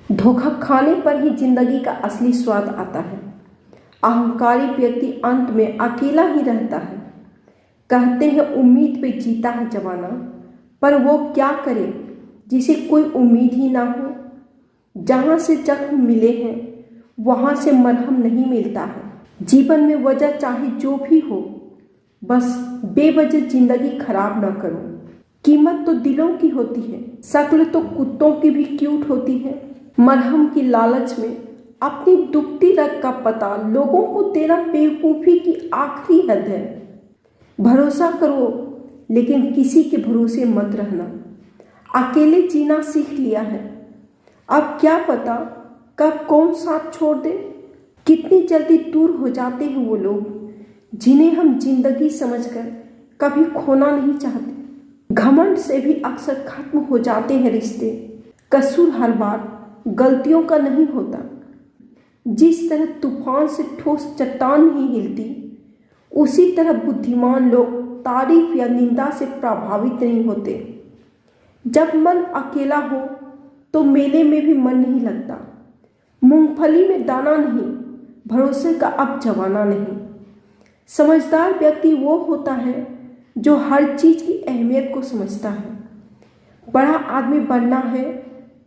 धोखा खाने पर ही जिंदगी का असली स्वाद आता है। अहंकारी व्यक्ति अंत में अकेला ही रहता है। कहते हैं उम्मीद पे जीता है जमाना, पर वो क्या करे जिसे कोई उम्मीद ही ना हो। जहाँ से जख्म मिले हैं वहाँ से मरहम नहीं मिलता है। जीवन में वजह चाहे जो भी हो, बस बेवजह जिंदगी खराब ना करो। कीमत तो दिलों की होती है, शक्ल तो कुत्तों की भी क्यूट होती है। मरहम की लालच में अपनी दुखती रग का पता लोगों को देना बेवकूफ़ी की आखिरी हद है। भरोसा करो लेकिन किसी के भरोसे मत रहना। अकेले जीना सीख लिया है, अब क्या पता कब कौन साथ छोड़ दे। कितनी जल्दी दूर हो जाते हैं वो लोग जिन्हें हम जिंदगी समझकर कभी खोना नहीं चाहते। घमंड से भी अक्सर खत्म हो जाते हैं रिश्ते। कसूर हर बार गलतियों का नहीं होता। जिस तरह तूफान से ठोस चट्टान नहीं हिलती, उसी तरह बुद्धिमान लोग तारीफ या निंदा से प्रभावित नहीं होते। जब मन अकेला हो तो मेले में भी मन नहीं लगता। मूंगफली में दाना नहीं, भरोसे का अब जमाना नहीं। समझदार व्यक्ति वो होता है जो हर चीज की अहमियत को समझता है। बड़ा आदमी बनना है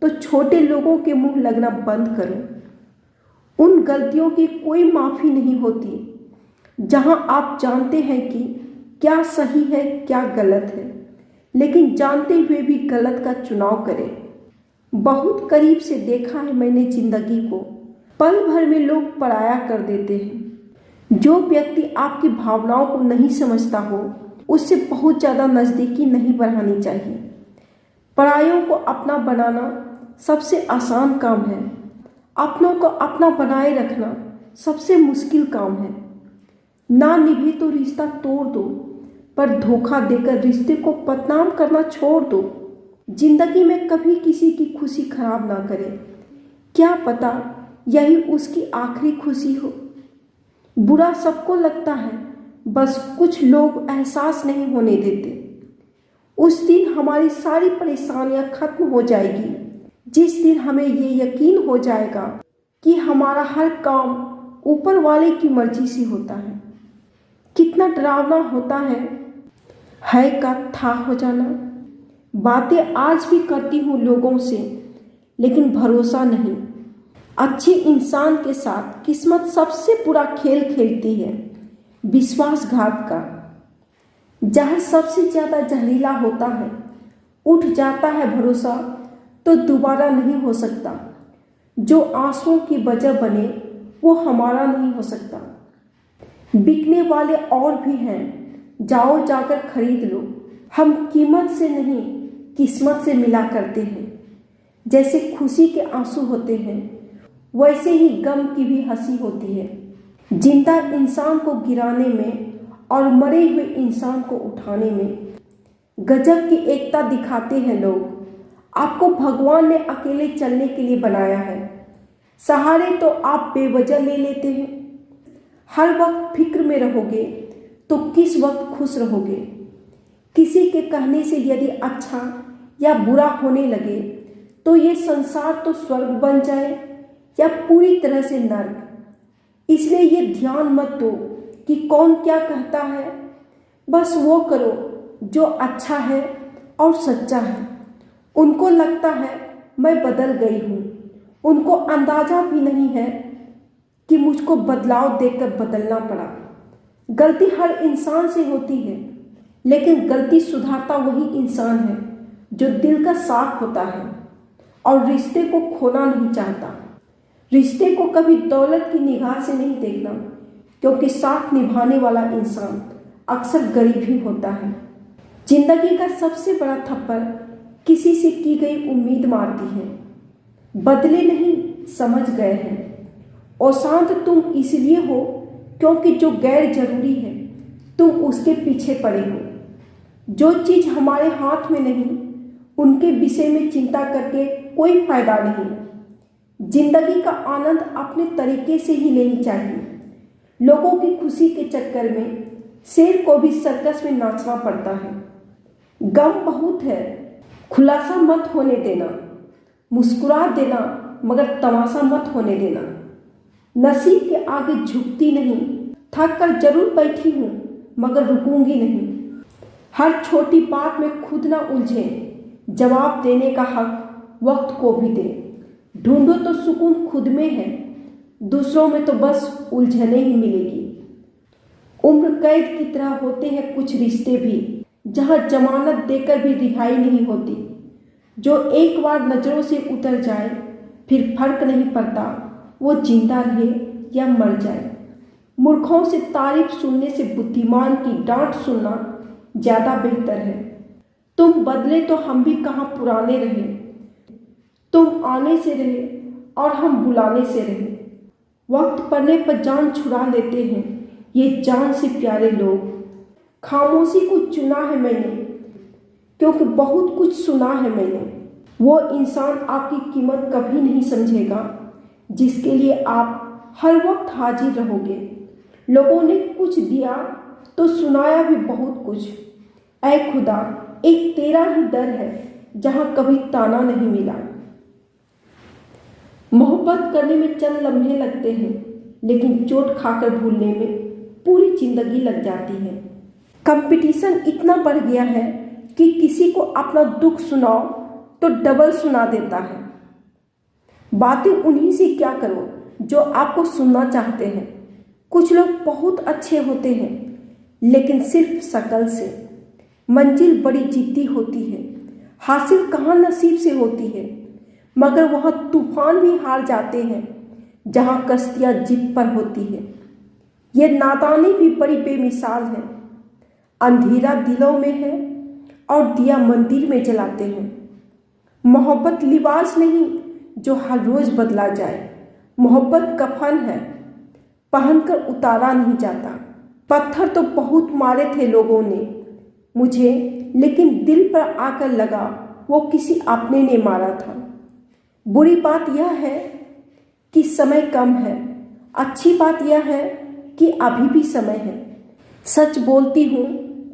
तो छोटे लोगों के मुंह लगना बंद करो। उन गलतियों की कोई माफ़ी नहीं होती जहां आप जानते हैं कि क्या सही है क्या गलत है, लेकिन जानते हुए भी गलत का चुनाव करें। बहुत करीब से देखा है मैंने जिंदगी को, पल भर में लोग पराया कर देते हैं। जो व्यक्ति आपकी भावनाओं को नहीं समझता हो, उससे बहुत ज़्यादा नज़दीकी नहीं बढ़ानी चाहिए। परायों को अपना बनाना सबसे आसान काम है, अपनों को अपना बनाए रखना सबसे मुश्किल काम है। ना निभे तो रिश्ता तोड़ दो, पर धोखा देकर रिश्ते को बदनाम करना छोड़ दो। जिंदगी में कभी किसी की खुशी खराब ना करें, क्या पता यही उसकी आखिरी खुशी हो। बुरा सबको लगता है, बस कुछ लोग एहसास नहीं होने देते। उस दिन हमारी सारी परेशानियां खत्म हो जाएगी जिस दिन हमें ये यकीन हो जाएगा कि हमारा हर काम ऊपर वाले की मर्जी से होता है। कितना डरावना होता है का था हो जाना। बातें आज भी करती हूँ लोगों से, लेकिन भरोसा नहीं। अच्छे इंसान के साथ किस्मत सबसे बुरा खेल खेलती है, विश्वासघात का। जहर सबसे ज़्यादा जहरीला होता है। उठ जाता है भरोसा तो दोबारा नहीं हो सकता। जो आंसुओं की वजह बने वो हमारा नहीं हो सकता। बिकने वाले और भी हैं, जाओ जाकर खरीद लो। हम कीमत से नहीं किस्मत से मिला करते हैं। जैसे खुशी के आंसू होते हैं, वैसे ही गम की भी हंसी होती है। जिंदा इंसान को गिराने में और मरे हुए इंसान को उठाने में गजब की एकता दिखाते हैं लोग। आपको भगवान ने अकेले चलने के लिए बनाया है, सहारे तो आप बेवजह ले लेते हैं। हर वक्त फिक्र में रहोगे तो किस वक्त खुश रहोगे। किसी के कहने से यदि अच्छा या बुरा होने लगे तो ये संसार तो स्वर्ग बन जाए या पूरी तरह से नर्क। इसलिए ये ध्यान मत दो कि कौन क्या कहता है, बस वो करो जो अच्छा है और सच्चा है। उनको लगता है मैं बदल गई हूँ, उनको अंदाजा भी नहीं है कि मुझको बदलाव देखकर बदलना पड़ा। गलती हर इंसान से होती है, लेकिन गलती सुधारता वही इंसान है जो दिल का साफ होता है और रिश्ते को खोना नहीं चाहता। रिश्ते को कभी दौलत की निगाह से नहीं देखना, क्योंकि साथ निभाने वाला इंसान अक्सर गरीब ही होता है। जिंदगी का सबसे बड़ा थप्पड़ किसी से की गई उम्मीद मारती है। बदले नहीं, समझ गए हैं। और शांत तुम इसलिए हो क्योंकि जो गैर जरूरी है तुम उसके पीछे पड़े हो। जो चीज़ हमारे हाथ में नहीं, उनके विषय में चिंता करके कोई फायदा नहीं। जिंदगी का आनंद अपने तरीके से ही लेनी चाहिए। लोगों की खुशी के चक्कर में शेर को भी सर्कस में नाचना पड़ता है। गम बहुत है, खुलासा मत होने देना। मुस्कुरा देना मगर तमाशा मत होने देना। नसीब के आगे झुकती नहीं, थक कर जरूर बैठी हूँ मगर रुकूंगी नहीं। हर छोटी बात में खुद ना उलझें, जवाब देने का हक वक्त को भी दे। ढूंढो तो सुकून खुद में है, दूसरों में तो बस उलझने ही मिलेगी। उम्र कैद की तरह होते हैं कुछ रिश्ते भी, जहाँ जमानत देकर भी रिहाई नहीं होती। जो एक बार नजरों से उतर जाए फिर फर्क नहीं पड़ता वो जिंदा रहे या मर जाए। मूर्खों से तारीफ सुनने से बुद्धिमान की डांट सुनना ज्यादा बेहतर है। तुम बदले तो हम भी कहाँ पुराने रहे, तुम आने से रहे और हम बुलाने से रहे। वक्त पड़ने पर जान छुड़ा लेते हैं ये जान से प्यारे लोग। खामोशी को चुना है मैंने क्योंकि बहुत कुछ सुना है मैंने। वो इंसान आपकी कीमत कभी नहीं समझेगा जिसके लिए आप हर वक्त हाजिर रहोगे। लोगों ने कुछ दिया तो सुनाया भी बहुत कुछ। ऐ खुदा, एक तेरा ही दर है जहां कभी ताना नहीं मिला। मोहब्बत करने में चंद लम्हे लगते हैं लेकिन चोट खाकर भूलने में पूरी जिंदगी लग जाती है। कंपटीशन इतना बढ़ गया है कि किसी को अपना दुख सुनाओ तो डबल सुना देता है। बातें उन्हीं से क्या करो जो आपको सुनना चाहते हैं। कुछ लोग बहुत अच्छे होते हैं लेकिन सिर्फ शक्ल से। मंजिल बड़ी जिद्दी होती है, हासिल कहाँ नसीब से होती है, मगर वहाँ तूफान भी हार जाते हैं जहाँ कश्तियाँ जिद पर होती है। ये नादानी भी बड़ी बेमिसाल है। अंधेरा दिलों में है और दिया मंदिर में जलाते हैं। मोहब्बत लिबास नहीं जो हर रोज बदला जाए। मोहब्बत कफन है, पहनकर उतारा नहीं जाता। पत्थर तो बहुत मारे थे लोगों ने मुझे, लेकिन दिल पर आकर लगा वो किसी अपने ने मारा था। बुरी बात यह है कि समय कम है, अच्छी बात यह है कि अभी भी समय है। सच बोलती हूँ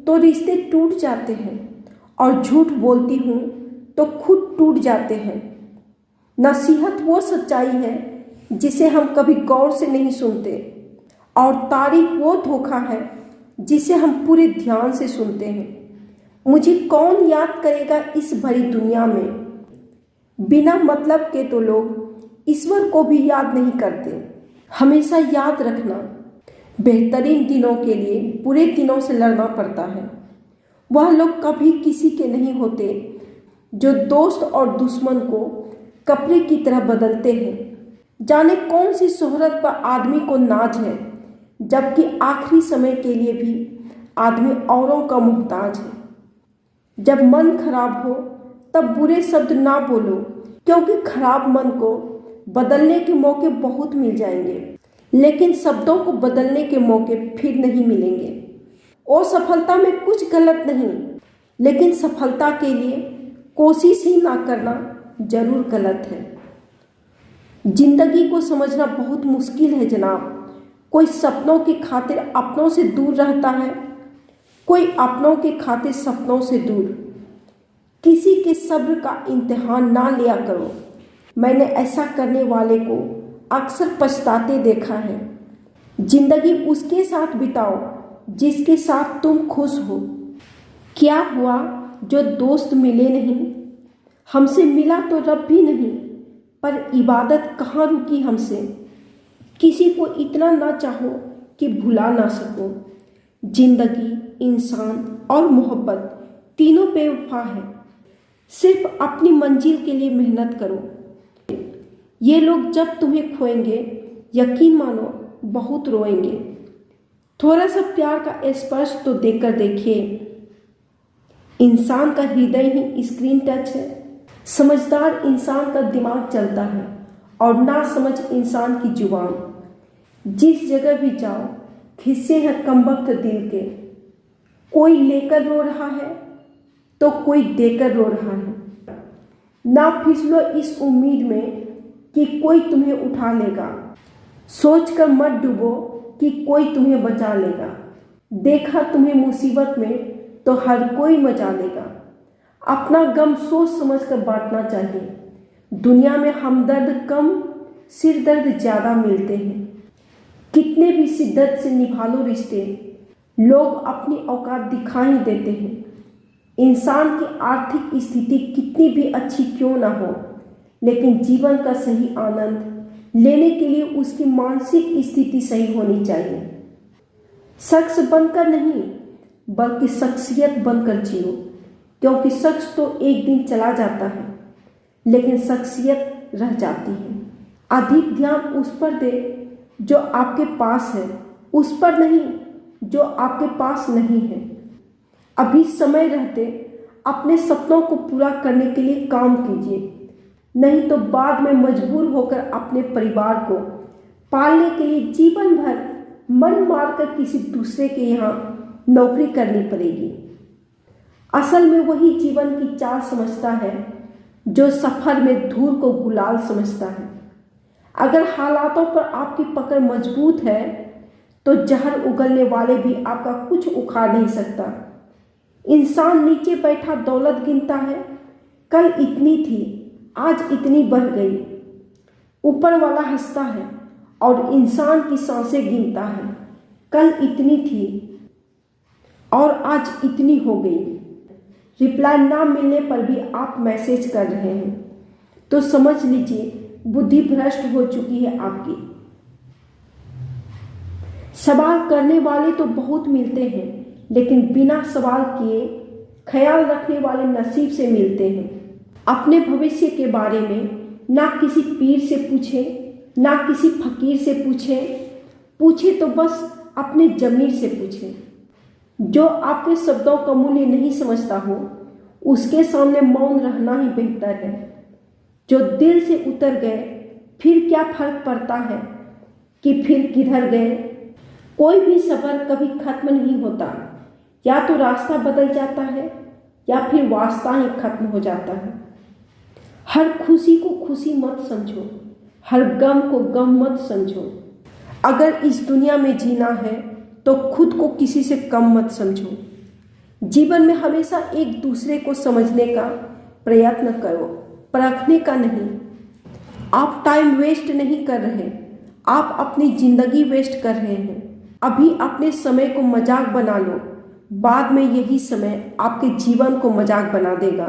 तो रिश्ते टूट जाते हैं और झूठ बोलती हूँ तो खुद टूट जाते हैं। नसीहत वो सच्चाई है जिसे हम कभी गौर से नहीं सुनते और तारीफ वो धोखा है जिसे हम पूरे ध्यान से सुनते हैं। मुझे कौन याद करेगा इस भरी दुनिया में। बिना मतलब के तो लोग ईश्वर को भी याद नहीं करते। हमेशा याद रखना, बेहतरीन दिनों के लिए बुरे दिनों से लड़ना पड़ता है। वह लोग कभी किसी के नहीं होते जो दोस्त और दुश्मन को कपड़े की तरह बदलते हैं। जाने कौन सी शोहरत पर आदमी को नाज है, जबकि आखिरी समय के लिए भी आदमी औरों का मोहताज है। जब मन खराब हो तब बुरे शब्द ना बोलो, क्योंकि खराब मन को बदलने के मौके बहुत मिल जाएंगे, लेकिन शब्दों को बदलने के मौके फिर नहीं मिलेंगे। असफलता में कुछ गलत नहीं, लेकिन सफलता के लिए कोशिश ही ना करना जरूर गलत है। जिंदगी को समझना बहुत मुश्किल है जनाब। कोई सपनों की खातिर अपनों से दूर रहता है, कोई अपनों के खातिर सपनों से दूर। किसी के सब्र का इम्तिहान ना लिया करो। मैंने ऐसा करने वाले को अक्सर पछताते देखा है। जिंदगी उसके साथ बिताओ जिसके साथ तुम खुश हो। क्या हुआ जो दोस्त मिले नहीं, हमसे मिला तो रब भी नहीं, पर इबादत कहाँ रुकी हमसे। किसी को इतना ना चाहो कि भुला ना सको। जिंदगी, इंसान और मोहब्बत तीनों बेवफा है। सिर्फ अपनी मंजिल के लिए मेहनत करो। ये लोग जब तुम्हें खोएंगे यकीन मानो बहुत रोएंगे। थोड़ा सा प्यार का स्पर्श तो देकर देखिए। इंसान का हृदय ही स्क्रीन टच है। समझदार इंसान का दिमाग चलता है और ना समझ इंसान की जुबान। जिस जगह भी जाओ खिस्से हैं कमबख्त दिल के। कोई लेकर रो रहा है तो कोई देकर रो रहा है। ना फिसलो इस उम्मीद में कि कोई तुम्हें उठा लेगा। सोचकर मत डूबो कि कोई तुम्हें बचा लेगा। देखा तुम्हें मुसीबत में तो हर कोई मचा लेगा। अपना गम सोच समझ कर बांटना चाहिए। दुनिया में हमदर्द कम, सिर दर्द ज़्यादा मिलते हैं। कितने भी शिद्दत से निभा लो रिश्ते, लोग अपनी औकात दिखा ही देते हैं। इंसान की आर्थिक स्थिति कितनी भी अच्छी क्यों ना हो, लेकिन जीवन का सही आनंद लेने के लिए उसकी मानसिक स्थिति सही होनी चाहिए। शख्स बनकर नहीं, बल्कि शख्सियत बनकर जियो, क्योंकि शख्स तो एक दिन चला जाता है, लेकिन शख्सियत रह जाती है। अधिक ध्यान उस पर दे जो आपके पास है, उस पर नहीं जो आपके पास नहीं है। अभी समय रहते अपने सपनों को पूरा करने के लिए काम कीजिए, नहीं तो बाद में मजबूर होकर अपने परिवार को पालने के लिए जीवन भर मन मारकर किसी दूसरे के यहाँ नौकरी करनी पड़ेगी। असल में वही जीवन की चाल समझता है जो सफर में धूल को गुलाल समझता है। अगर हालातों पर आपकी पकड़ मजबूत है तो जहर उगलने वाले भी आपका कुछ उखाड़ नहीं सकता। इंसान नीचे बैठा दौलत गिनता है, कल इतनी थी आज इतनी बढ़ गई। ऊपर वाला हंसता है और इंसान की सांसें गिनता है, कल इतनी थी और आज इतनी हो गई। रिप्लाई ना मिलने पर भी आप मैसेज कर रहे हैं तो समझ लीजिए बुद्धि भ्रष्ट हो चुकी है आपकी। सवाल करने वाले तो बहुत मिलते हैं, लेकिन बिना सवाल किए ख्याल रखने वाले नसीब से मिलते हैं। अपने भविष्य के बारे में ना किसी पीर से पूछे, ना किसी फकीर से पूछे तो बस अपने जमीर से पूछे। जो आपके शब्दों का मूल्य नहीं समझता हो, उसके सामने मौन रहना ही बेहतर है। जो दिल से उतर गए फिर क्या फर्क पड़ता है कि फिर किधर गए। कोई भी सफर कभी खत्म नहीं होता, या तो रास्ता बदल जाता है या फिर वास्ता ही खत्म हो जाता है। हर खुशी को खुशी मत समझो, हर गम को गम मत समझो। अगर इस दुनिया में जीना है तो खुद को किसी से कम मत समझो। जीवन में हमेशा एक दूसरे को समझने का प्रयत्न करो, परखने का नहीं। आप टाइम वेस्ट नहीं कर रहे, आप अपनी जिंदगी वेस्ट कर रहे हैं। अभी अपने समय को मजाक बना लो, बाद में यही समय आपके जीवन को मजाक बना देगा।